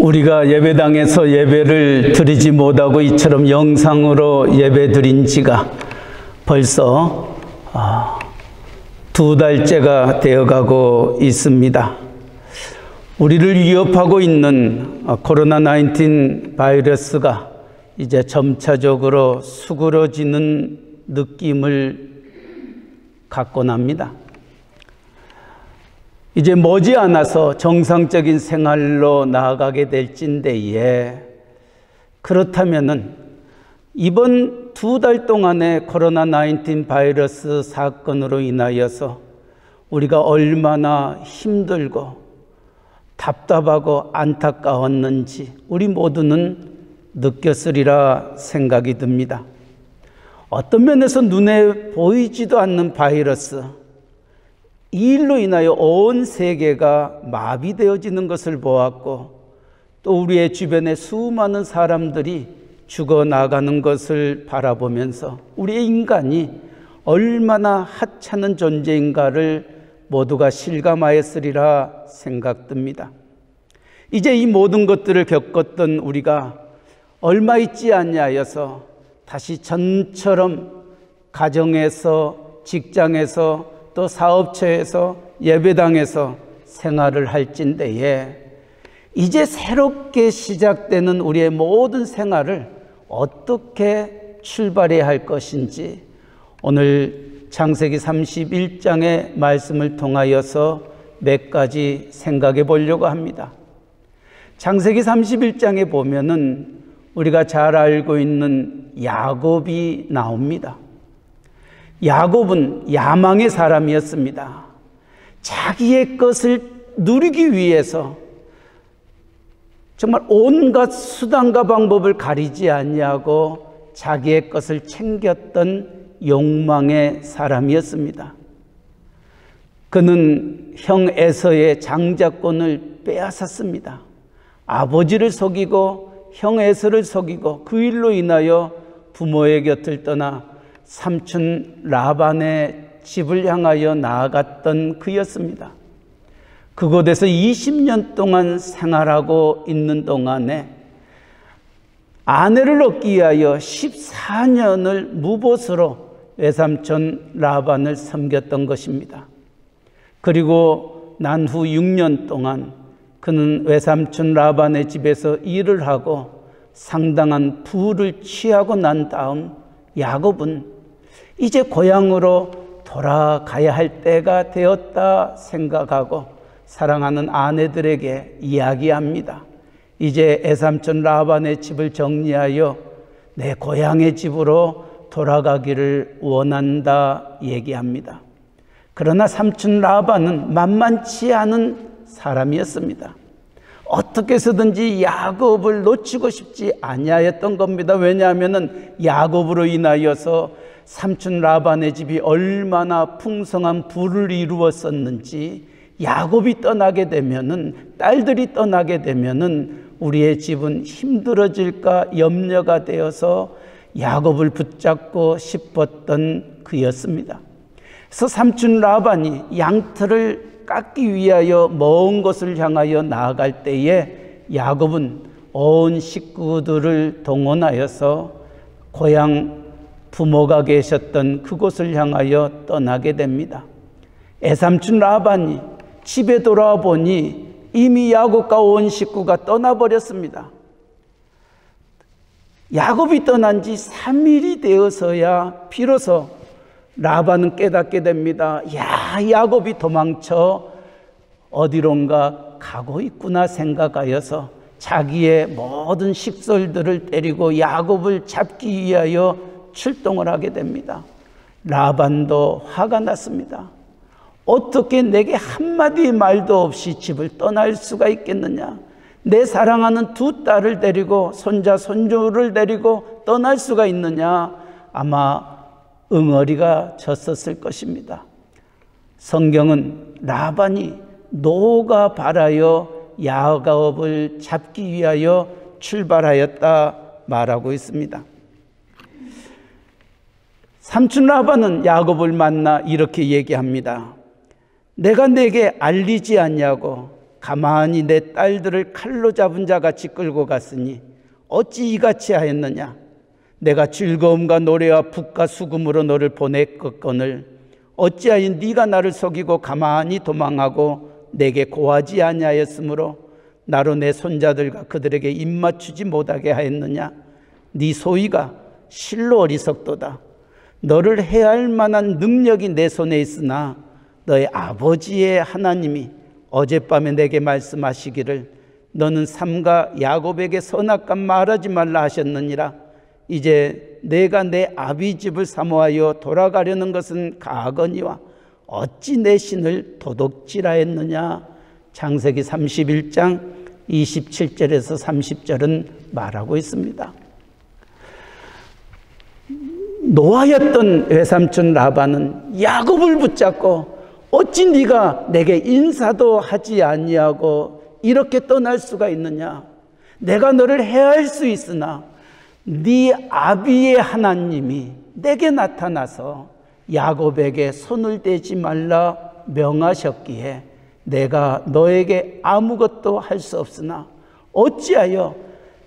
우리가 예배당에서 예배를 드리지 못하고 이처럼 영상으로 예배 드린 지가 벌써 2달째가 되어가고 있습니다. 우리를 위협하고 있는 코로나19 바이러스가 이제 점차적으로 수그러지는 느낌을 갖곤 합니다. 이제 머지않아서 정상적인 생활로 나아가게 될 찐데에, 그렇다면은 이번 2달 동안의 코로나19 바이러스 사건으로 인하여서 우리가 얼마나 힘들고 답답하고 안타까웠는지 우리 모두는 느꼈으리라 생각이 듭니다. 어떤 면에서 눈에 보이지도 않는 바이러스, 이 일로 인하여 온 세계가 마비되어지는 것을 보았고, 또 우리의 주변에 수많은 사람들이 죽어나가는 것을 바라보면서 우리의 인간이 얼마나 하찮은 존재인가를 모두가 실감하였으리라 생각됩니다. 이제 이 모든 것들을 겪었던 우리가 얼마 있지 않냐여서 다시 전처럼 가정에서, 직장에서, 또 사업체에서, 예배당에서 생활을 할진데에, 이제 새롭게 시작되는 우리의 모든 생활을 어떻게 출발해야 할 것인지 오늘 창세기 31장의 말씀을 통하여서 몇 가지 생각해 보려고 합니다. 창세기 31장에 보면은 우리가 잘 알고 있는 야곱이 나옵니다. 야곱은 야망의 사람이었습니다. 자기의 것을 누리기 위해서 정말 온갖 수단과 방법을 가리지 아니하고 자기의 것을 챙겼던 욕망의 사람이었습니다. 그는 형 에서의 장자권을 빼앗았습니다. 아버지를 속이고 형 에서를 속이고 그 일로 인하여 부모의 곁을 떠나 삼촌 라반의 집을 향하여 나아갔던 그였습니다. 그곳에서 20년 동안 생활하고 있는 동안에 아내를 얻기 위하여 14년을 무보수로 외삼촌 라반을 섬겼던 것입니다. 그리고 난 후 6년 동안 그는 외삼촌 라반의 집에서 일을 하고 상당한 부를 취하고 난 다음 야곱은 이제 고향으로 돌아가야 할 때가 되었다 생각하고 사랑하는 아내들에게 이야기합니다. 이제 외삼촌 라반의 집을 정리하여 내 고향의 집으로 돌아가기를 원한다 얘기합니다. 그러나 삼촌 라반은 만만치 않은 사람이었습니다. 어떻게 해서든지 야곱을 놓치고 싶지 아니하였던 겁니다. 왜냐하면 야곱으로 인하여서 삼촌 라반의 집이 얼마나 풍성한 부를 이루었었는지, 야곱이 떠나게 되면은, 딸들이 떠나게 되면은 우리의 집은 힘들어질까 염려가 되어서 야곱을 붙잡고 싶었던 그였습니다. 그래서 삼촌 라반이 양털을 깎기 위하여 먼 곳을 향하여 나아갈 때에 야곱은 온 식구들을 동원하여서 고향 부모가 계셨던 그곳을 향하여 떠나게 됩니다. 외삼촌 라반이 집에 돌아와 보니 이미 야곱과 온 식구가 떠나버렸습니다. 야곱이 떠난 지 3일이 되어서야 비로소 라반은 깨닫게 됩니다. 야, 야곱이 도망쳐 어디론가 가고 있구나 생각하여서 자기의 모든 식솔들을 데리고 야곱을 잡기 위하여 출동을 하게 됩니다. 라반도 화가 났습니다. 어떻게 내게 한마디 말도 없이 집을 떠날 수가 있겠느냐? 내 사랑하는 2 딸을 데리고 손자 손주를 데리고 떠날 수가 있느냐? 아마 응어리가 졌었을 것입니다. 성경은 라반이 노가 바라여 야곱을 잡기 위하여 출발하였다 말하고 있습니다. 삼촌 라반은 야곱을 만나 이렇게 얘기합니다. 내가 내게 알리지 않냐고 가만히 내 딸들을 칼로 잡은 자 같이 끌고 갔으니 어찌 이같이 하였느냐. 내가 즐거움과 노래와 북과 수금으로 너를 보냈거늘 어찌하여 네가 나를 속이고 가만히 도망하고 내게 고하지 아니하였으므로 나로 내 손자들과 그들에게 입맞추지 못하게 하였느냐. 네 소위가 실로 어리석도다. 너를 해할 만한 능력이 내 손에 있으나 너의 아버지의 하나님이 어젯밤에 내게 말씀하시기를 너는 삼가 야곱에게 선악감 말하지 말라 하셨느니라. 이제 내가 내 아비 집을 사모하여 돌아가려는 것은 가거니와 어찌 내 신을 도둑질하였느냐. 창세기 31장 27절에서 30절은 말하고 있습니다. 노하였던 외삼촌 라반은 야곱을 붙잡고 어찌 네가 내게 인사도 하지 아니하고 이렇게 떠날 수가 있느냐. 내가 너를 해할 수 있으나 네 아비의 하나님이 내게 나타나서 야곱에게 손을 대지 말라 명하셨기에 내가 너에게 아무것도 할 수 없으나 어찌하여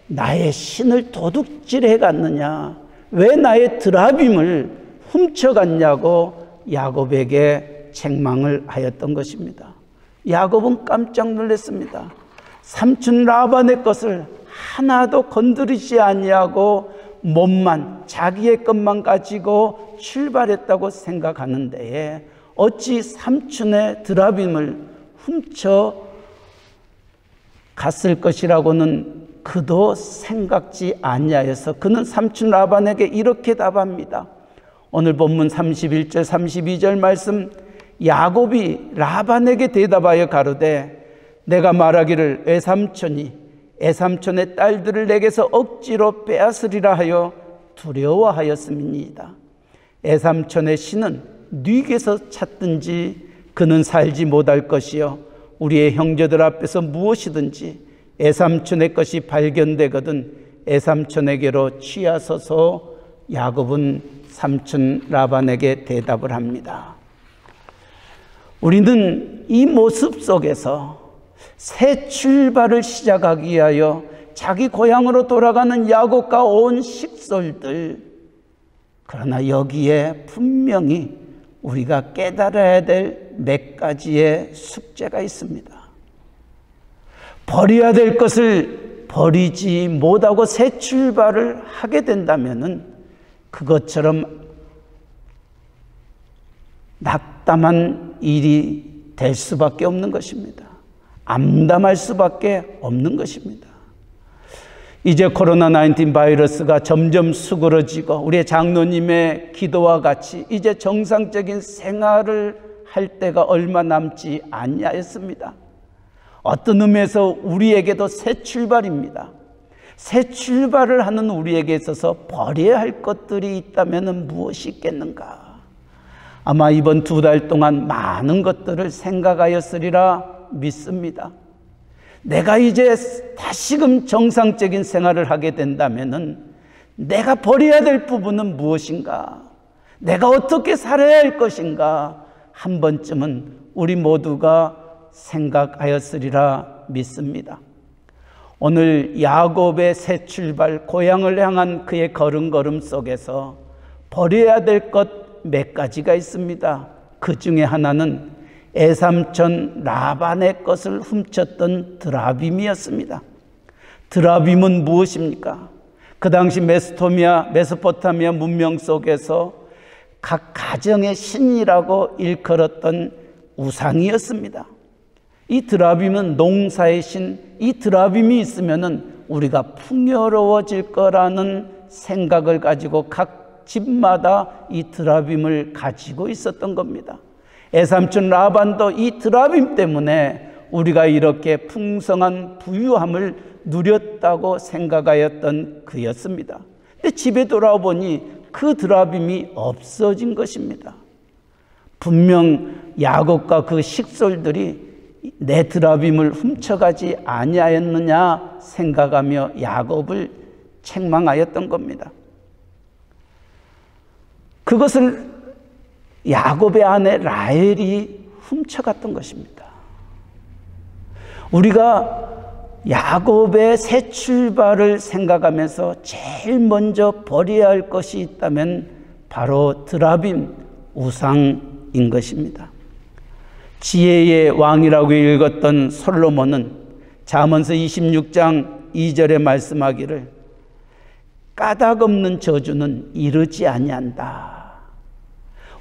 나의 신을 도둑질해 갔느냐. 왜 나의 드라빔을 훔쳐갔냐고 야곱에게 책망을 하였던 것입니다. 야곱은 깜짝 놀랐습니다. 삼촌 라반의 것을 하나도 건드리지 아니하고 몸만 자기의 것만 가지고 출발했다고 생각하는데 어찌 삼촌의 드라빔을 훔쳐 갔을 것이라고는 그도 생각지 아니하여서 그는 삼촌 라반에게 이렇게 답합니다. 오늘 본문 31절 32절 말씀, 야곱이 라반에게 대답하여 가로되 내가 말하기를 애삼촌의 딸들을 내게서 억지로 빼앗으리라 하여 두려워하였음이니이다. 애삼촌의 신은 네게서 찾든지 그는 살지 못할 것이요 우리의 형제들 앞에서 무엇이든지 애삼촌의 것이 발견되거든 애삼촌에게로 취하소서. 야곱은 삼촌 라반에게 대답을 합니다. 우리는 이 모습 속에서 새 출발을 시작하기 위하여 자기 고향으로 돌아가는 야곱과 온 식솔들, 그러나 여기에 분명히 우리가 깨달아야 될 몇 가지의 숙제가 있습니다. 버려야 될 것을 버리지 못하고 새 출발을 하게 된다면은 그것처럼 낙담한 일이 될 수밖에 없는 것입니다. 암담할 수밖에 없는 것입니다. 이제 코로나19 바이러스가 점점 수그러지고 우리의 장로님의 기도와 같이 이제 정상적인 생활을 할 때가 얼마 남지 아니하였습니다. 어떤 의미에서 우리에게도 새 출발입니다. 새 출발을 하는 우리에게 있어서 버려야 할 것들이 있다면 무엇이 있겠는가? 아마 이번 2달 동안 많은 것들을 생각하였으리라 믿습니다. 내가 이제 다시금 정상적인 생활을 하게 된다면 내가 버려야 될 부분은 무엇인가? 내가 어떻게 살아야 할 것인가? 한 번쯤은 우리 모두가 생각하였으리라 믿습니다. 오늘 야곱의 새 출발, 고향을 향한 그의 걸음걸음 속에서 버려야 될 것 몇 가지가 있습니다. 그 중에 하나는 애삼촌 라반의 것을 훔쳤던 드라빔이었습니다. 드라빔은 무엇입니까? 그 당시 메소포타미아 문명 속에서 각 가정의 신이라고 일컬었던 우상이었습니다. 이 드라빔은 농사의 신, 이 드라빔이 있으면은 우리가 풍요로워질 거라는 생각을 가지고 각 집마다 이 드라빔을 가지고 있었던 겁니다. 애삼촌 라반도 이 드라빔 때문에 우리가 이렇게 풍성한 부유함을 누렸다고 생각하였던 그였습니다. 근데 집에 돌아와 보니 그 드라빔이 없어진 것입니다. 분명 야곱과 그 식솔들이 내 드라빔을 훔쳐가지 아니하였느냐 생각하며 야곱을 책망하였던 겁니다. 그것을 야곱의 아내 라헬이 훔쳐갔던 것입니다. 우리가 야곱의 새 출발을 생각하면서 제일 먼저 버려야 할 것이 있다면 바로 드라빔 우상인 것입니다. 지혜의 왕이라고 읽었던 솔로몬은 잠언서 26장 2절에 말씀하기를 까닭 없는 저주는 이르지 아니한다.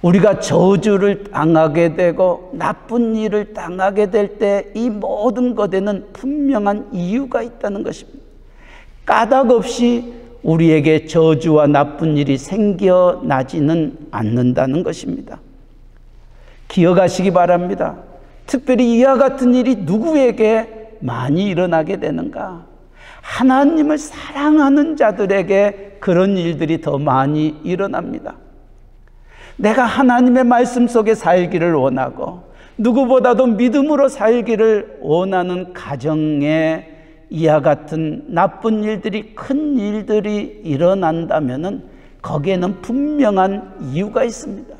우리가 저주를 당하게 되고 나쁜 일을 당하게 될 때 이 모든 것에는 분명한 이유가 있다는 것입니다. 까닭 없이 우리에게 저주와 나쁜 일이 생겨나지는 않는다는 것입니다. 기억하시기 바랍니다. 특별히 이와 같은 일이 누구에게 많이 일어나게 되는가? 하나님을 사랑하는 자들에게 그런 일들이 더 많이 일어납니다. 내가 하나님의 말씀 속에 살기를 원하고 누구보다도 믿음으로 살기를 원하는 가정에 이와 같은 나쁜 일들이, 큰 일들이 일어난다면 거기에는 분명한 이유가 있습니다.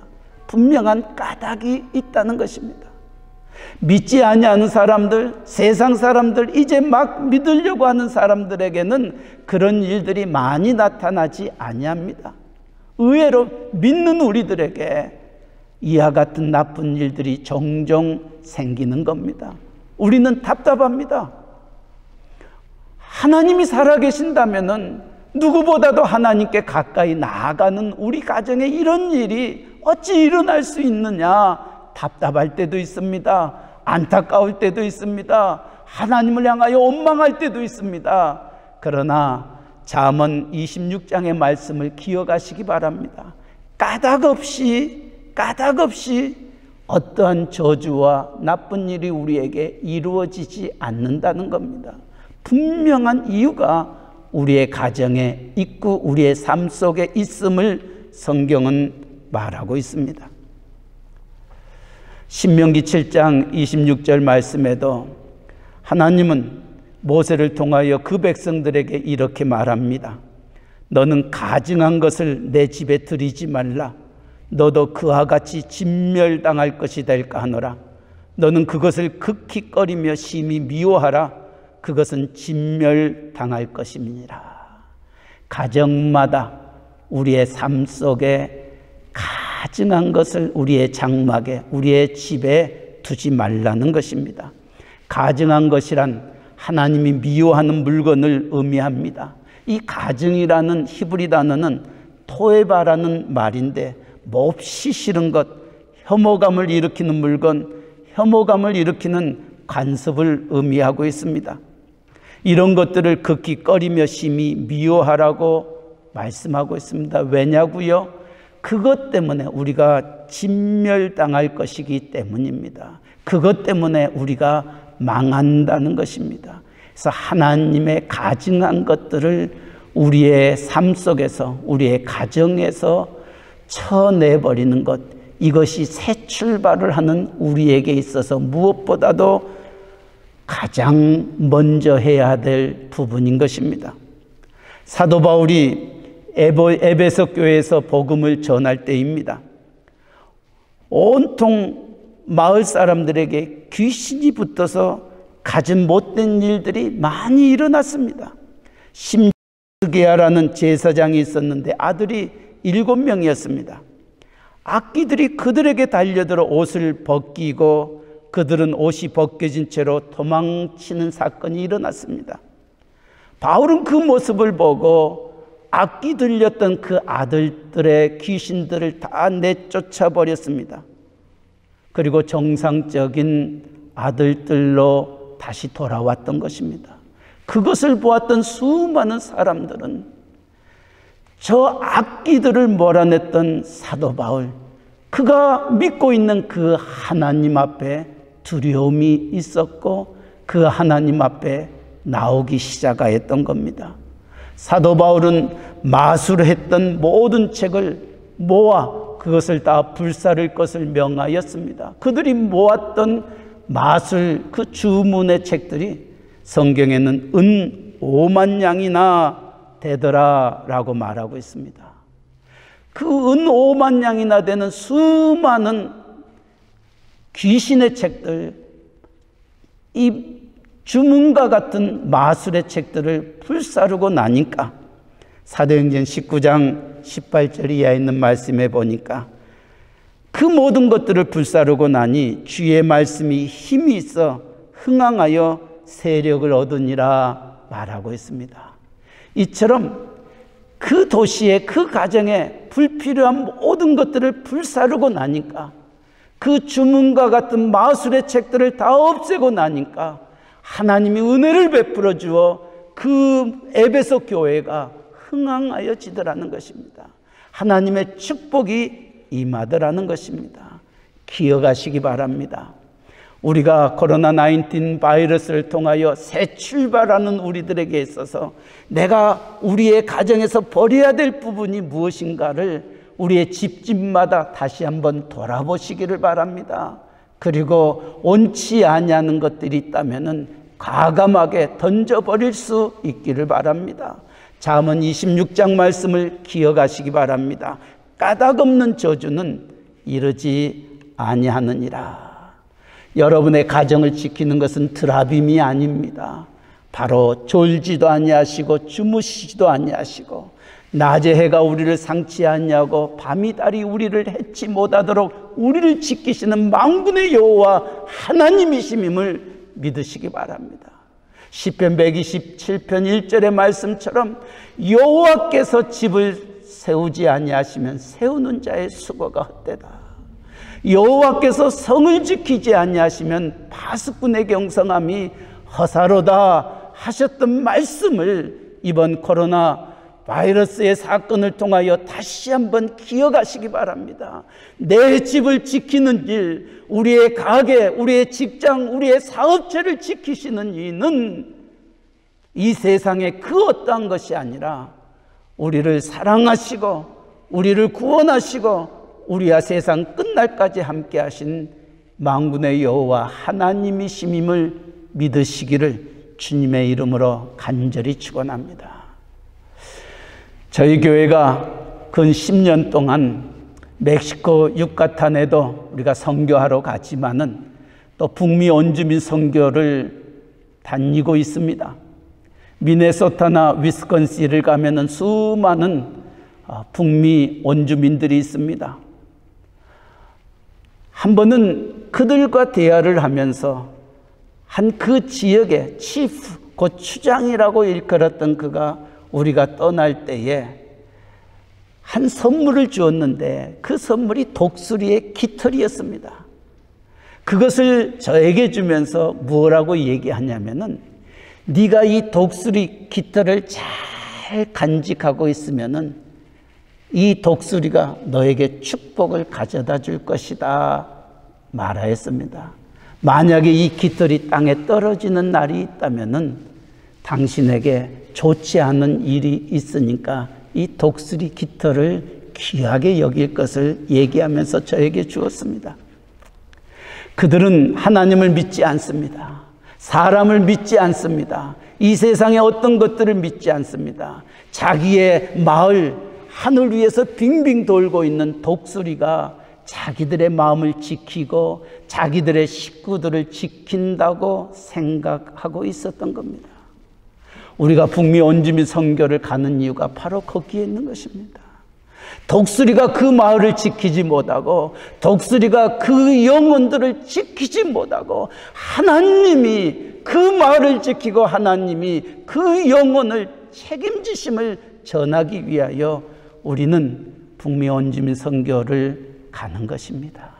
분명한 까닭이 있다는 것입니다. 믿지 아니하는 사람들, 세상 사람들, 이제 막 믿으려고 하는 사람들에게는 그런 일들이 많이 나타나지 아니합니다. 의외로 믿는 우리들에게 이와 같은 나쁜 일들이 종종 생기는 겁니다. 우리는 답답합니다. 하나님이 살아계신다면 누구보다도 하나님께 가까이 나아가는 우리 가정에 이런 일이 어찌 일어날 수 있느냐? 답답할 때도 있습니다. 안타까울 때도 있습니다. 하나님을 향하여 원망할 때도 있습니다. 그러나 잠언 26장의 말씀을 기억하시기 바랍니다. 까닭 없이 어떠한 저주와 나쁜 일이 우리에게 이루어지지 않는다는 겁니다. 분명한 이유가 우리의 가정에 있고 우리의 삶 속에 있음을 성경은 말하고 있습니다. 신명기 7장 26절 말씀에도 하나님은 모세를 통하여 그 백성들에게 이렇게 말합니다. 너는 가증한 것을 내 집에 들이지 말라. 너도 그와 같이 진멸당할 것이 될까 하노라. 너는 그것을 극히 꺼리며 심히 미워하라. 그것은 진멸당할 것임이니라. 가정마다 우리의 삶 속에 가증한 것을 우리의 장막에, 우리의 집에 두지 말라는 것입니다. 가증한 것이란 하나님이 미워하는 물건을 의미합니다. 이 가증이라는 히브리 단어는 토에바라는 말인데 몹시 싫은 것, 혐오감을 일으키는 물건, 혐오감을 일으키는 간섭을 의미하고 있습니다. 이런 것들을 극히 꺼리며 심히 미워하라고 말씀하고 있습니다. 왜냐고요? 그것 때문에 우리가 진멸당할 것이기 때문입니다. 그것 때문에 우리가 망한다는 것입니다. 그래서 하나님의 가증한 것들을 우리의 삶 속에서, 우리의 가정에서 쳐내버리는 것, 이것이 새 출발을 하는 우리에게 있어서 무엇보다도 가장 먼저 해야 될 부분인 것입니다. 사도 바울이 에베소 교회에서 복음을 전할 때입니다. 온통 마을 사람들에게 귀신이 붙어서 가진 못된 일들이 많이 일어났습니다. 심스게아라는 제사장이 있었는데 아들이 7명이었습니다. 악귀들이 그들에게 달려들어 옷을 벗기고 그들은 옷이 벗겨진 채로 도망치는 사건이 일어났습니다. 바울은 그 모습을 보고 악귀 들렸던 그 아들들의 귀신들을 다 내쫓아 버렸습니다. 그리고 정상적인 아들들로 다시 돌아왔던 것입니다. 그것을 보았던 수많은 사람들은 저 악귀들을 몰아냈던 사도 바울, 그가 믿고 있는 그 하나님 앞에 두려움이 있었고 그 하나님 앞에 나오기 시작하였던 겁니다. 사도 바울은 마술했던 모든 책을 모아 그것을 다 불사를 것을 명하였습니다. 그들이 모았던 마술 그 주문의 책들이 성경에는 은 5만 양이나 되더라라고 말하고 있습니다. 그 은 5만 양이나 되는 수많은 귀신의 책들, 이 주문과 같은 마술의 책들을 불사르고 나니까 사도행전 19장 18절 이하에 있는 말씀에 보니까 그 모든 것들을 불사르고 나니 주의 말씀이 힘이 있어 흥황하여 세력을 얻으니라 말하고 있습니다. 이처럼 그 도시에 그 가정에 불필요한 모든 것들을 불사르고 나니까 그 주문과 같은 마술의 책들을 다 없애고 나니까 하나님이 은혜를 베풀어 주어 그 에베소 교회가 흥황하여지더라는 것입니다. 하나님의 축복이 임하더라는 것입니다. 기억하시기 바랍니다. 우리가 코로나19 바이러스를 통하여 새 출발하는 우리들에게 있어서 내가 우리의 가정에서 버려야 될 부분이 무엇인가를 우리의 집집마다 다시 한번 돌아보시기를 바랍니다. 그리고 옳지 아니하는 것들이 있다면 과감하게 던져버릴 수 있기를 바랍니다. 잠언 26장 말씀을 기억하시기 바랍니다. 까닭 없는 저주는 이르지 아니하느니라. 여러분의 가정을 지키는 것은 드라빔이 아닙니다. 바로 졸지도 아니하시고 주무시지도 아니하시고 낮에 해가 우리를 상치 아니하고 밤이 달이 우리를 해치 못하도록 우리를 지키시는 만군의 여호와 하나님이심임을 믿으시기 바랍니다. 시편 127편 1절의 말씀처럼 여호와께서 집을 세우지 아니하시면 세우는 자의 수고가 헛되다. 여호와께서 성을 지키지 아니하시면 파수꾼의 경성함이 허사로다 하셨던 말씀을 이번 코로나 바이러스의 사건을 통하여 다시 한번 기억하시기 바랍니다. 내 집을 지키는 일, 우리의 가게, 우리의 직장, 우리의 사업체를 지키시는 이는 이 세상의 그 어떠한 것이 아니라 우리를 사랑하시고 우리를 구원하시고 우리와 세상 끝날까지 함께 하신 만군의 여호와 하나님이심임을 믿으시기를 주님의 이름으로 간절히 축원합니다. 저희 교회가 근 10년 동안 멕시코 유카탄에도 우리가 선교하러 가지만은 또 북미 원주민 선교를 다니고 있습니다. 미네소타나 위스콘신을 가면은 수많은 북미 원주민들이 있습니다. 한 번은 그들과 대화를 하면서 한 그 지역의 치프, 곧 추장이라고 일컬었던 그가 우리가 떠날 때에 한 선물을 주었는데 그 선물이 독수리의 깃털이었습니다. 그것을 저에게 주면서 뭐라고 얘기하냐면은 네가 이 독수리 깃털을 잘 간직하고 있으면은 이 독수리가 너에게 축복을 가져다 줄 것이다 말하였습니다. 만약에 이 깃털이 땅에 떨어지는 날이 있다면은 당신에게 좋지 않은 일이 있으니까 이 독수리 깃털을 귀하게 여길 것을 얘기하면서 저에게 주었습니다. 그들은 하나님을 믿지 않습니다. 사람을 믿지 않습니다. 이 세상의 어떤 것들을 믿지 않습니다. 자기의 마을, 하늘 위에서 빙빙 돌고 있는 독수리가 자기들의 마음을 지키고 자기들의 식구들을 지킨다고 생각하고 있었던 겁니다. 우리가 북미 원주민 선교를 가는 이유가 바로 거기에 있는 것입니다. 독수리가 그 마을을 지키지 못하고 독수리가 그 영혼들을 지키지 못하고 하나님이 그 마을을 지키고 하나님이 그 영혼을 책임지심을 전하기 위하여 우리는 북미 원주민 선교를 가는 것입니다.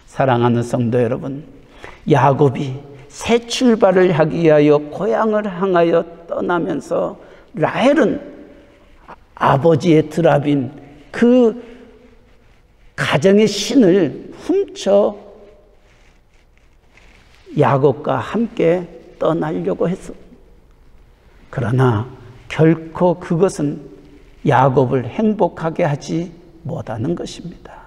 사랑하는 성도 여러분, 야곱이 새 출발을 하기 위하여 고향을 향하여 떠나면서 라헬은 아버지의 드라빔, 그 가정의 신을 훔쳐 야곱과 함께 떠나려고 했어. 그러나 결코 그것은 야곱을 행복하게 하지 못하는 것입니다.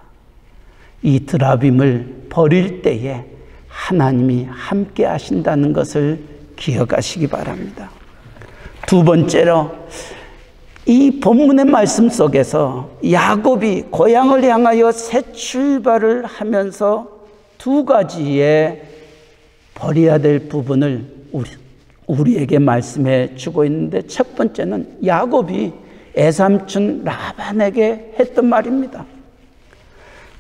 이 드라빔을 버릴 때에 하나님이 함께 하신다는 것을 기억하시기 바랍니다. 두 번째로 이 본문의 말씀 속에서 야곱이 고향을 향하여 새 출발을 하면서 두 가지의 버려야 될 부분을 우리에게 말씀해 주고 있는데, 첫 번째는 야곱이 애삼촌 라반에게 했던 말입니다.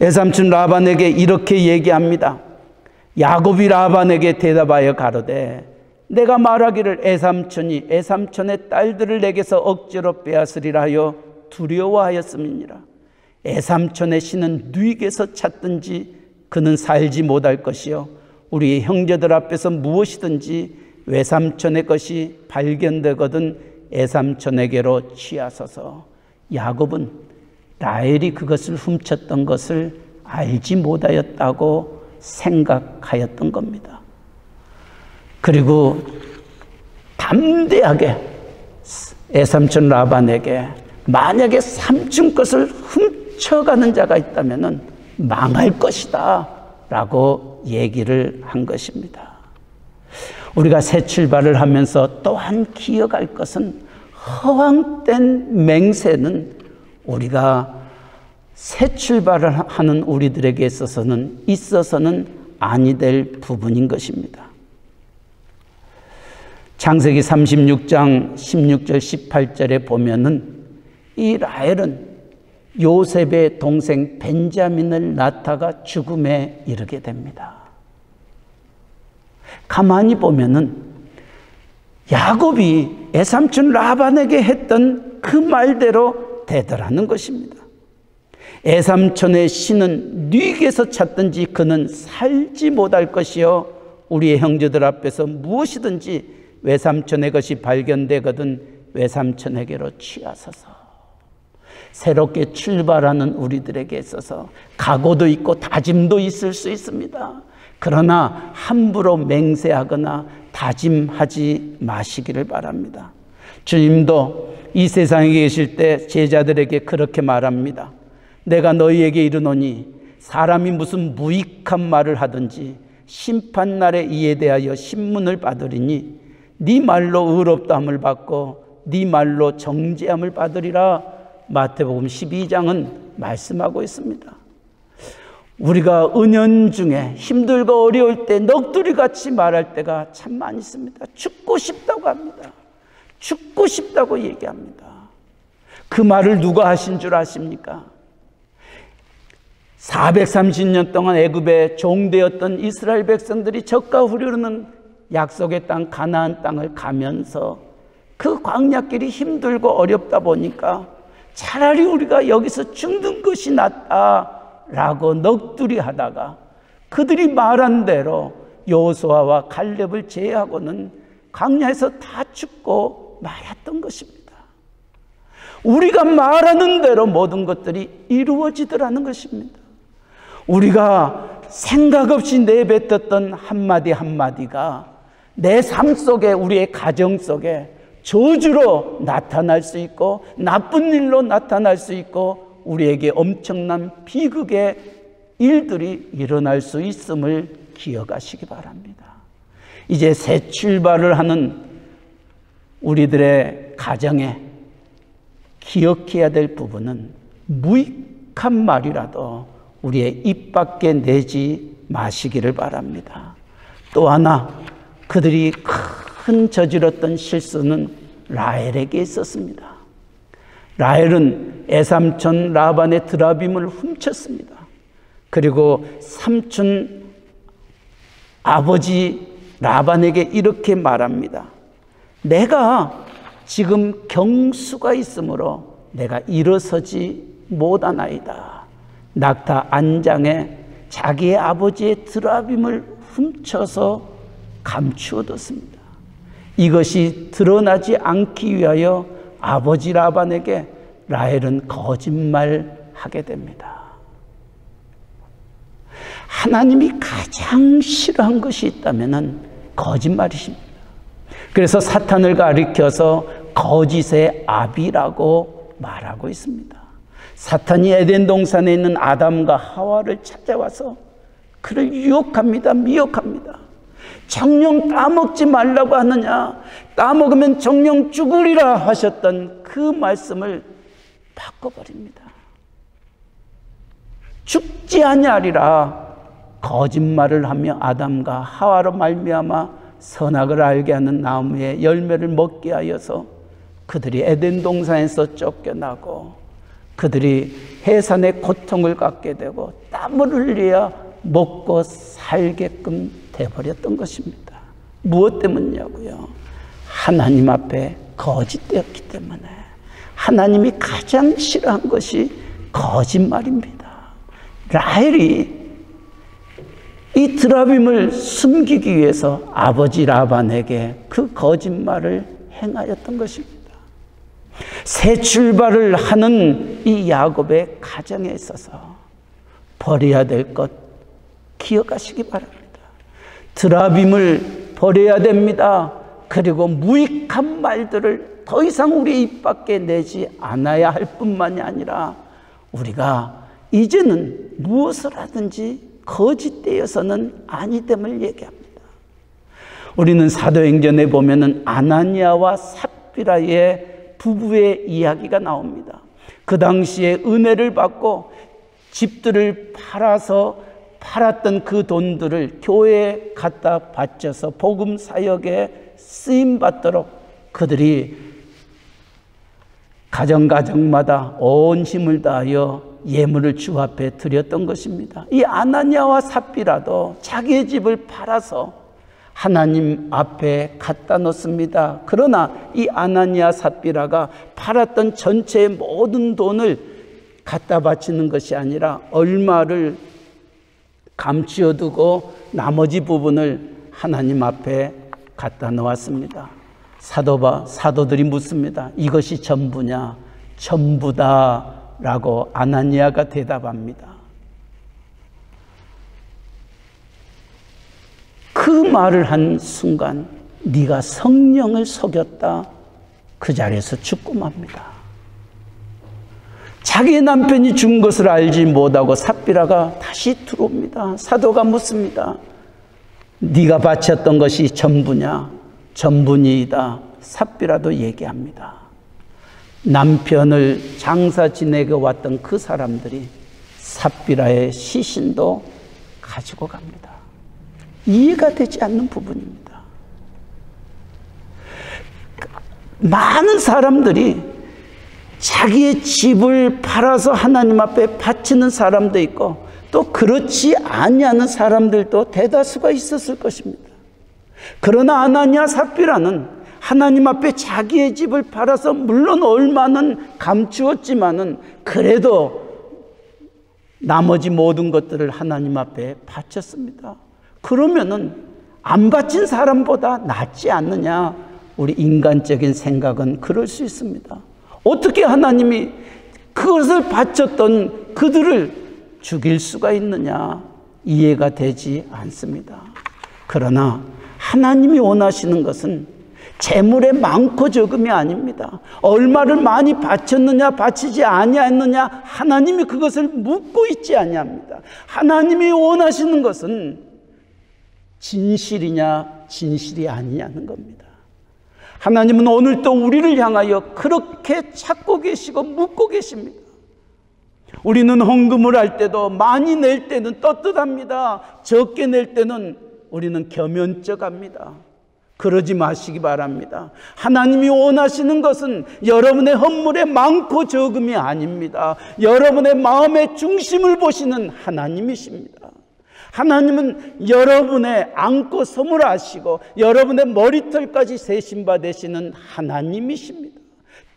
애삼촌 라반에게 이렇게 얘기합니다. 야곱이 라반에게 대답하여 가로되 내가 말하기를 애삼촌이 애삼촌의 딸들을 내게서 억지로 빼앗으리라 하여 두려워하였음이니라. 애삼촌의 신은 누이게서 찾든지 그는 살지 못할 것이요 우리의 형제들 앞에서 무엇이든지 외삼촌의 것이 발견되거든 애삼촌에게로 취하소서. 야곱은 라헬이 그것을 훔쳤던 것을 알지 못하였다고 생각하였던 겁니다. 그리고 담대하게 애삼촌 라반에게 만약에 삼촌 것을 훔쳐가는 자가 있다면 망할 것이다 라고 얘기를 한 것입니다. 우리가 새 출발을 하면서 또한 기억할 것은 허황된 맹세는 우리가 새 출발을 하는 우리들에게 있어서는 아니 될 부분인 것입니다. 창세기 36장 16절 18절에 보면은 이 라헬은 요셉의 동생 벤자민을 낳다가 죽음에 이르게 됩니다. 가만히 보면은 야곱이 애삼촌 라반에게 했던 그 말대로 되더라는 것입니다. 애삼촌의 신은 네게서 찾든지 그는 살지 못할 것이요 우리의 형제들 앞에서 무엇이든지 외삼촌의 것이 발견되거든 외삼촌에게로 취하소서. 새롭게 출발하는 우리들에게 있어서 각오도 있고 다짐도 있을 수 있습니다. 그러나 함부로 맹세하거나 다짐하지 마시기를 바랍니다. 주님도 이 세상에 계실 때 제자들에게 그렇게 말합니다. 내가 너희에게 이르노니 사람이 무슨 무익한 말을 하든지 심판날에 이에 대하여 신문을 받으리니 네 말로 의롭다함을 받고 네 말로 정죄함을 받으리라. 마태복음 12장은 말씀하고 있습니다. 우리가 은연중에 힘들고 어려울 때 넋두리같이 말할 때가 참 많이 있습니다. 죽고 싶다고 합니다. 죽고 싶다고 얘기합니다. 그 말을 누가 하신 줄 아십니까? 430년 동안 애굽에 종되었던 이스라엘 백성들이 젖과 흐르는 약속의 땅 가나안 땅을 가면서 그 광야길이 힘들고 어렵다 보니까 차라리 우리가 여기서 죽는 것이 낫다라고 넋두리 하다가 그들이 말한 대로 여호수아와 갈렙을 제외하고는 광야에서 다 죽고 말았던 것입니다. 우리가 말하는 대로 모든 것들이 이루어지더라는 것입니다. 우리가 생각 없이 내뱉었던 한마디 한마디가 내 삶 속에, 우리의 가정 속에 저주로 나타날 수 있고 나쁜 일로 나타날 수 있고 우리에게 엄청난 비극의 일들이 일어날 수 있음을 기억하시기 바랍니다. 이제 새 출발을 하는 우리들의 가정에 기억해야 될 부분은 무익한 말이라도 우리의 입 밖에 내지 마시기를 바랍니다. 또 하나, 그들이 큰 저질렀던 실수는 라헬에게 있었습니다. 라헬은 애삼촌 라반의 드라빔을 훔쳤습니다. 그리고 삼촌 아버지 라반에게 이렇게 말합니다. 내가 지금 경수가 있으므로 내가 일어서지 못하나이다. 낙타 안장에 자기의 아버지의 드라빔을 훔쳐서 감추어뒀습니다. 이것이 드러나지 않기 위하여 아버지 라반에게 라헬은 거짓말하게 됩니다. 하나님이 가장 싫어한 것이 있다면 거짓말이십니다. 그래서 사탄을 가리켜서 거짓의 아비라고 말하고 있습니다. 사탄이 에덴 동산에 있는 아담과 하와를 찾아와서 그를 유혹합니다. 미혹합니다. 정령 따먹지 말라고 하느냐, 따먹으면 정령 죽으리라 하셨던 그 말씀을 바꿔버립니다. 죽지 아니하리라 거짓말을 하며 아담과 하와로 말미암아 선악을 알게 하는 나무의 열매를 먹게 하여서 그들이 에덴 동산에서 쫓겨나고 그들이 해산의 고통을 갖게 되고 땀을 흘려야 먹고 살게끔 돼버렸던 것입니다. 무엇 때문이냐고요? 하나님 앞에 거짓되었기 때문에. 하나님이 가장 싫어한 것이 거짓말입니다. 라헬이 이 드라빔을 숨기기 위해서 아버지 라반에게 그 거짓말을 행하였던 것입니다. 새 출발을 하는 이 야곱의 가정에 있어서 버려야 될 것 기억하시기 바랍니다. 드라빔을 버려야 됩니다. 그리고 무익한 말들을 더 이상 우리 입 밖에 내지 않아야 할 뿐만이 아니라 우리가 이제는 무엇을 하든지 거짓되어서는 아니됨을 얘기합니다. 우리는 사도행전에 보면은 아나니아와 삽비라의 부부의 이야기가 나옵니다. 그 당시에 은혜를 받고 집들을 팔았던 그 돈들을 교회에 갖다 바쳐서 복음 사역에 쓰임 받도록 그들이 가정마다 온 힘을 다하여 예물을 주 앞에 드렸던 것입니다. 이 아나니아와 삽비라도 자기의 집을 팔아서 하나님 앞에 갖다 놓습니다. 그러나 이 아나니아 삽비라가 팔았던 전체의 모든 돈을 갖다 바치는 것이 아니라 얼마를 감추어두고 나머지 부분을 하나님 앞에 갖다 놓았습니다. 사도들이 묻습니다. 이것이 전부냐? 전부다 라고 아나니아가 대답합니다. 그 말을 한 순간 네가 성령을 속였다. 그 자리에서 죽고 맙니다. 자기 남편이 죽은 것을 알지 못하고 삽비라가 다시 들어옵니다. 사도가 묻습니다. 네가 바쳤던 것이 전부냐? 전부니이다. 삽비라도 얘기합니다. 남편을 장사 지내고 왔던 그 사람들이 삽비라의 시신도 가지고 갑니다. 이해가 되지 않는 부분입니다. 많은 사람들이 자기의 집을 팔아서 하나님 앞에 바치는 사람도 있고 또 그렇지 아니하는 사람들도 대다수가 있었을 것입니다. 그러나 아나니아 삽비라는 하나님 앞에 자기의 집을 팔아서 물론 얼마는 감추었지만은 그래도 나머지 모든 것들을 하나님 앞에 바쳤습니다. 그러면은 안 바친 사람보다 낫지 않느냐? 우리 인간적인 생각은 그럴 수 있습니다. 어떻게 하나님이 그것을 바쳤던 그들을 죽일 수가 있느냐? 이해가 되지 않습니다. 그러나 하나님이 원하시는 것은 재물의 많고 적음이 아닙니다. 얼마를 많이 바쳤느냐 바치지 아니했느냐 하나님이 그것을 묻고 있지 아니합니다. 하나님이 원하시는 것은 진실이냐 진실이 아니냐는 겁니다. 하나님은 오늘도 우리를 향하여 그렇게 찾고 계시고 묻고 계십니다. 우리는 헌금을 할 때도 많이 낼 때는 떳떳합니다. 적게 낼 때는 우리는 겸연쩍합니다. 그러지 마시기 바랍니다. 하나님이 원하시는 것은 여러분의 헌물의 많고 적음이 아닙니다. 여러분의 마음의 중심을 보시는 하나님이십니다. 하나님은 여러분의 안고 서물하시고 여러분의 머리털까지 세심바 되시는 하나님이십니다.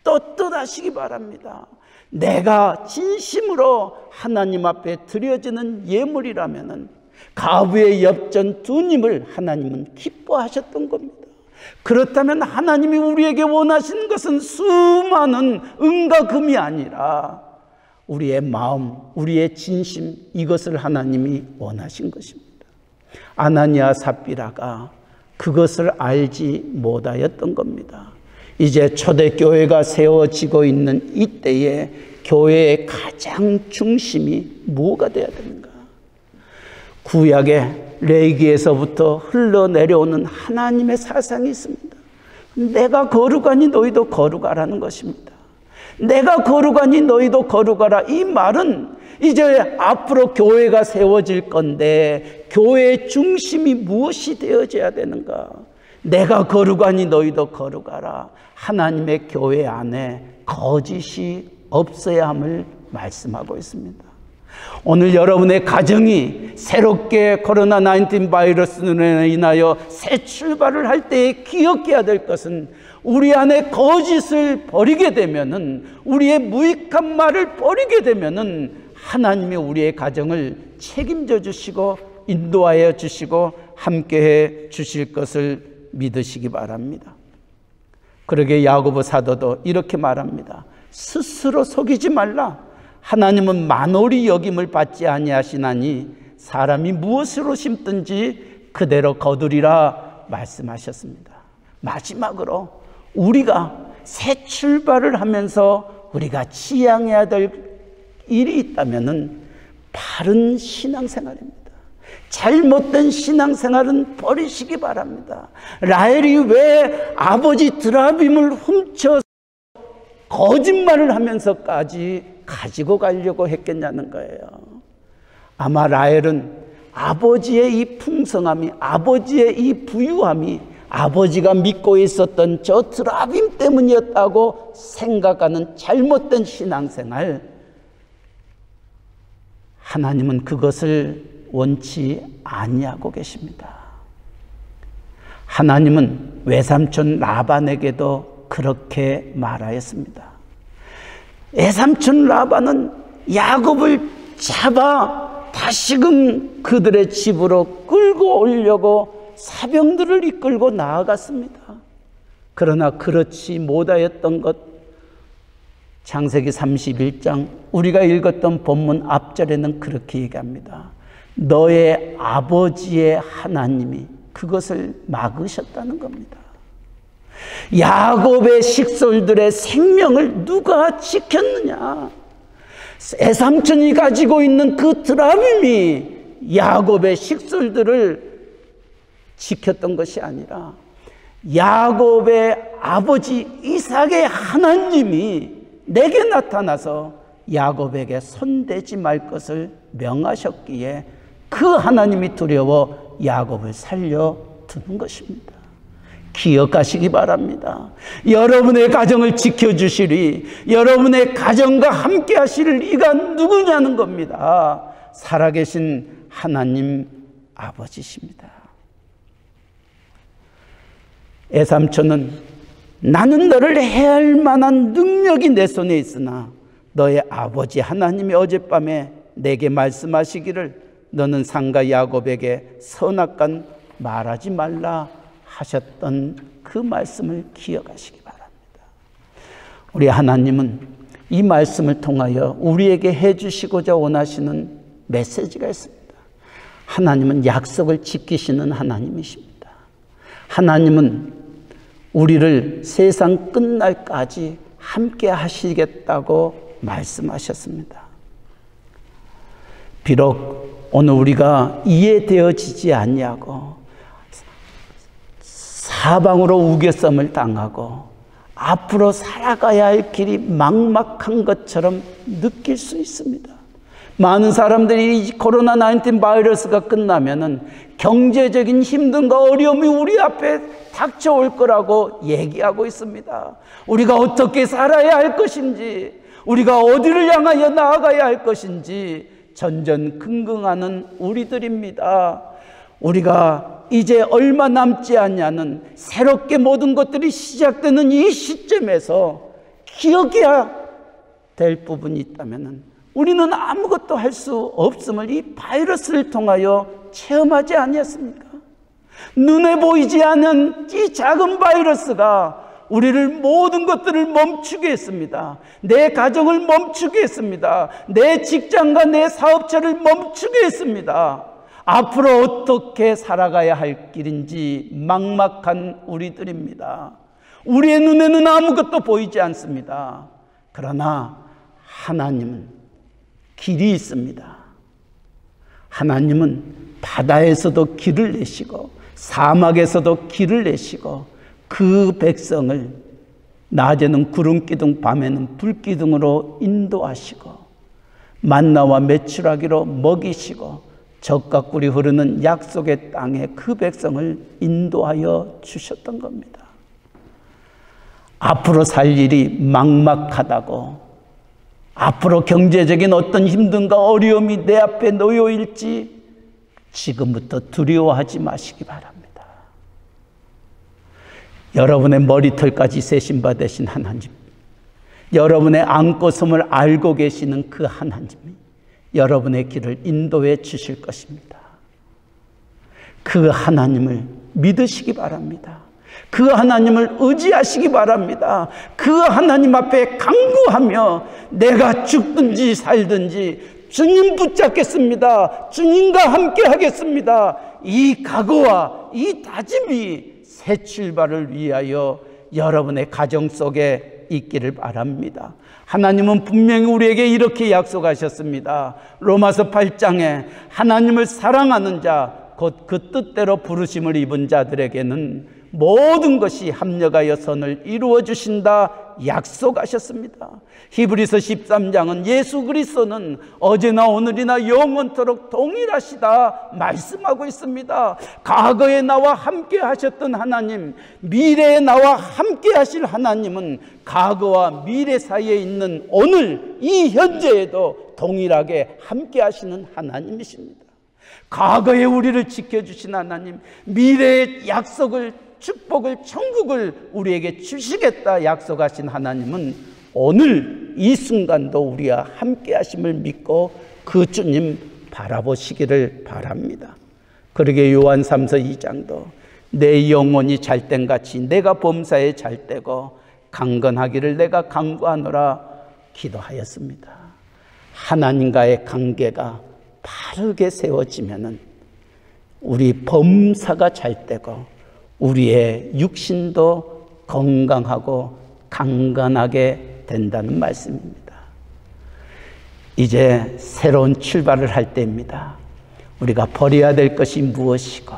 떳떳하시기 바랍니다. 내가 진심으로 하나님 앞에 드려지는 예물이라면은 가부의 엽전 두님을 하나님은 기뻐하셨던 겁니다. 그렇다면 하나님이 우리에게 원하시는 것은 수많은 은과 금이 아니라 우리의 마음, 우리의 진심, 이것을 하나님이 원하신 것입니다. 아나니아 삽비라가 그것을 알지 못하였던 겁니다. 이제 초대교회가 세워지고 있는 이때에 교회의 가장 중심이 뭐가 되어야 되는가? 구약의 레위기에서부터 흘러내려오는 하나님의 사상이 있습니다. 내가 거룩하니 너희도 거룩하라는 것입니다. 내가 거룩하니 너희도 거룩하라. 이 말은 이제 앞으로 교회가 세워질 건데 교회의 중심이 무엇이 되어져야 되는가? 내가 거룩하니 너희도 거룩하라. 하나님의 교회 안에 거짓이 없어야 함을 말씀하고 있습니다. 오늘 여러분의 가정이 새롭게 코로나19 바이러스로 인하여 새 출발을 할 때에 기억해야 될 것은, 우리 안에 거짓을 버리게 되면은, 우리의 무익한 말을 버리게 되면은 하나님이 우리의 가정을 책임져 주시고 인도하여 주시고 함께해 주실 것을 믿으시기 바랍니다. 그러게 야고보 사도도 이렇게 말합니다. 스스로 속이지 말라. 하나님은 만홀히 여김을 받지 아니하시나니 사람이 무엇으로 심든지 그대로 거두리라 말씀하셨습니다. 마지막으로 우리가 새 출발을 하면서 우리가 지향해야 될 일이 있다면은 바른 신앙생활입니다. 잘못된 신앙생활은 버리시기 바랍니다. 라헬이 왜 아버지 드라빔을 훔쳐 거짓말을 하면서까지 가지고 가려고 했겠냐는 거예요. 아마 라헬은 아버지의 이 풍성함이, 아버지의 이 부유함이 아버지가 믿고 있었던 저 드라빔 때문이었다고 생각하는 잘못된 신앙생활, 하나님은 그것을 원치 아니하고 계십니다. 하나님은 외삼촌 라반에게도 그렇게 말하였습니다. 외삼촌 라반은 야곱을 잡아 다시금 그들의 집으로 끌고 오려고 사병들을 이끌고 나아갔습니다. 그러나 그렇지 못하였던 것, 창세기 31장 우리가 읽었던 본문 앞절에는 그렇게 얘기합니다. 너의 아버지의 하나님이 그것을 막으셨다는 겁니다. 야곱의 식솔들의 생명을 누가 지켰느냐? 에삼촌이 가지고 있는 그 드라빔이 야곱의 식솔들을 지켰던 것이 아니라 야곱의 아버지 이삭의 하나님이 내게 나타나서 야곱에게 손대지 말 것을 명하셨기에 그 하나님이 두려워 야곱을 살려두는 것입니다. 기억하시기 바랍니다. 여러분의 가정을 지켜주시리, 여러분의 가정과 함께 하실 이가 누구냐는 겁니다. 살아계신 하나님 아버지십니다. 에삼촌은 나는 너를 해할 만한 능력이 내 손에 있으나 너의 아버지 하나님이 어젯밤에 내게 말씀하시기를 너는 상가 야곱에게 선악간 말하지 말라 하셨던 그 말씀을 기억하시기 바랍니다. 우리 하나님은 이 말씀을 통하여 우리에게 해주시고자 원하시는 메시지가 있습니다. 하나님은 약속을 지키시는 하나님이십니다. 하나님은 우리를 세상 끝날까지 함께 하시겠다고 말씀하셨습니다. 비록 오늘 우리가 이해되어지지 아니하고 사방으로 우겨쌈을 당하고 앞으로 살아가야 할 길이 막막한 것처럼 느낄 수 있습니다. 많은 사람들이 이 코로나19 바이러스가 끝나면은 경제적인 힘듦과 어려움이 우리 앞에 닥쳐올 거라고 얘기하고 있습니다. 우리가 어떻게 살아야 할 것인지, 우리가 어디를 향하여 나아가야 할 것인지 전전긍긍하는 우리들입니다. 우리가 이제 얼마 남지 않냐는 새롭게 모든 것들이 시작되는 이 시점에서 기억해야 될 부분이 있다면 우리는 아무것도 할 수 없음을 이 바이러스를 통하여 체험하지 아니했습니까? 눈에 보이지 않는 이 작은 바이러스가 우리를 모든 것들을 멈추게 했습니다. 내 가정을 멈추게 했습니다. 내 직장과 내 사업처를 멈추게 했습니다. 앞으로 어떻게 살아가야 할 길인지 막막한 우리들입니다. 우리의 눈에는 아무것도 보이지 않습니다. 그러나 하나님은 길이 있습니다. 하나님은 바다에서도 길을 내시고 사막에서도 길을 내시고 그 백성을 낮에는 구름기둥 밤에는 불기둥으로 인도하시고 만나와 메추라기로 먹이시고 젖과 꿀이 흐르는 약속의 땅에 그 백성을 인도하여 주셨던 겁니다. 앞으로 살 일이 막막하다고, 앞으로 경제적인 어떤 힘든가 어려움이 내 앞에 놓여 있지 지금부터 두려워하지 마시기 바랍니다. 여러분의 머리털까지 세신 바 되신 하나님, 여러분의 안고섬을 알고 계시는 그 하나님이 여러분의 길을 인도해 주실 것입니다. 그 하나님을 믿으시기 바랍니다. 그 하나님을 의지하시기 바랍니다. 그 하나님 앞에 간구하며 내가 죽든지 살든지 주님 붙잡겠습니다. 주님과 함께 하겠습니다. 이 각오와 이 다짐이 새 출발을 위하여 여러분의 가정 속에 있기를 바랍니다. 하나님은 분명히 우리에게 이렇게 약속하셨습니다. 로마서 8장에 하나님을 사랑하는 자, 곧 그 뜻대로 부르심을 입은 자들에게는 모든 것이 합력하여 선을 이루어 주신다 약속하셨습니다. 히브리서 13장은 예수 그리스도는 어제나 오늘이나 영원토록 동일하시다 말씀하고 있습니다. 과거에 나와 함께 하셨던 하나님, 미래에 나와 함께 하실 하나님은 과거와 미래 사이에 있는 오늘 이 현재에도 동일하게 함께 하시는 하나님이십니다. 과거에 우리를 지켜주신 하나님, 미래의 약속을, 축복을, 천국을 우리에게 주시겠다 약속하신 하나님은 오늘 이 순간도 우리와 함께 하심을 믿고 그 주님 바라보시기를 바랍니다. 그러게 요한 3서 2장도 내 영혼이 잘된같이 내가 범사에 잘되고 강건하기를 내가 간구하노라 기도하였습니다. 하나님과의 관계가 바르게 세워지면은 우리 범사가 잘되고 우리의 육신도 건강하고 강건하게 된다는 말씀입니다. 이제 새로운 출발을 할 때입니다. 우리가 버려야 될 것이 무엇이고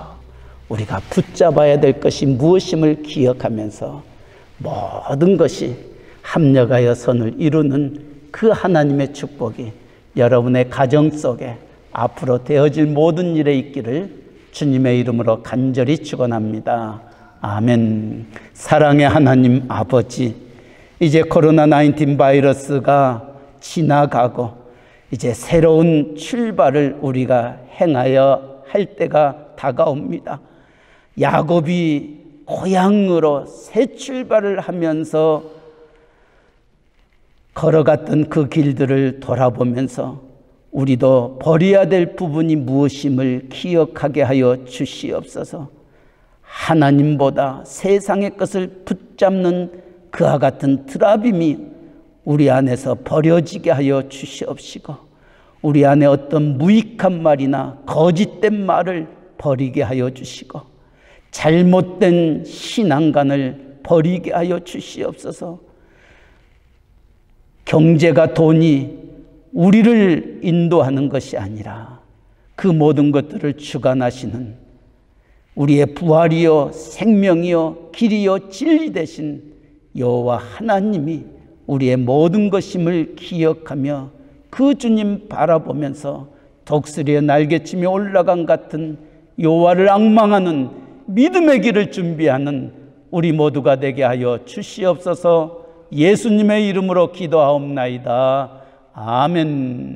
우리가 붙잡아야 될 것이 무엇임을 기억하면서 모든 것이 합력하여 선을 이루는 그 하나님의 축복이 여러분의 가정 속에 앞으로 되어질 모든 일에 있기를 주님의 이름으로 간절히 축원합니다. 아멘. 사랑의 하나님 아버지, 이제 코로나19 바이러스가 지나가고 이제 새로운 출발을 우리가 행하여 할 때가 다가옵니다. 야곱이 고향으로 새 출발을 하면서 걸어갔던 그 길들을 돌아보면서 우리도 버려야 될 부분이 무엇임을 기억하게 하여 주시옵소서. 하나님보다 세상의 것을 붙잡는 그와 같은 드라빔이 우리 안에서 버려지게 하여 주시옵시고 우리 안에 어떤 무익한 말이나 거짓된 말을 버리게 하여 주시고 잘못된 신앙관을 버리게 하여 주시옵소서. 경제가 돈이 우리를 인도하는 것이 아니라 그 모든 것들을 주관하시는 우리의 부활이요 생명이요 길이요 진리 되신 여호와 하나님이 우리의 모든 것임을 기억하며 그 주님 바라보면서 독수리의 날개치며 올라간 같은 여호와를 앙망하는 믿음의 길을 준비하는 우리 모두가 되게 하여 주시옵소서. 예수님의 이름으로 기도하옵나이다. 아멘.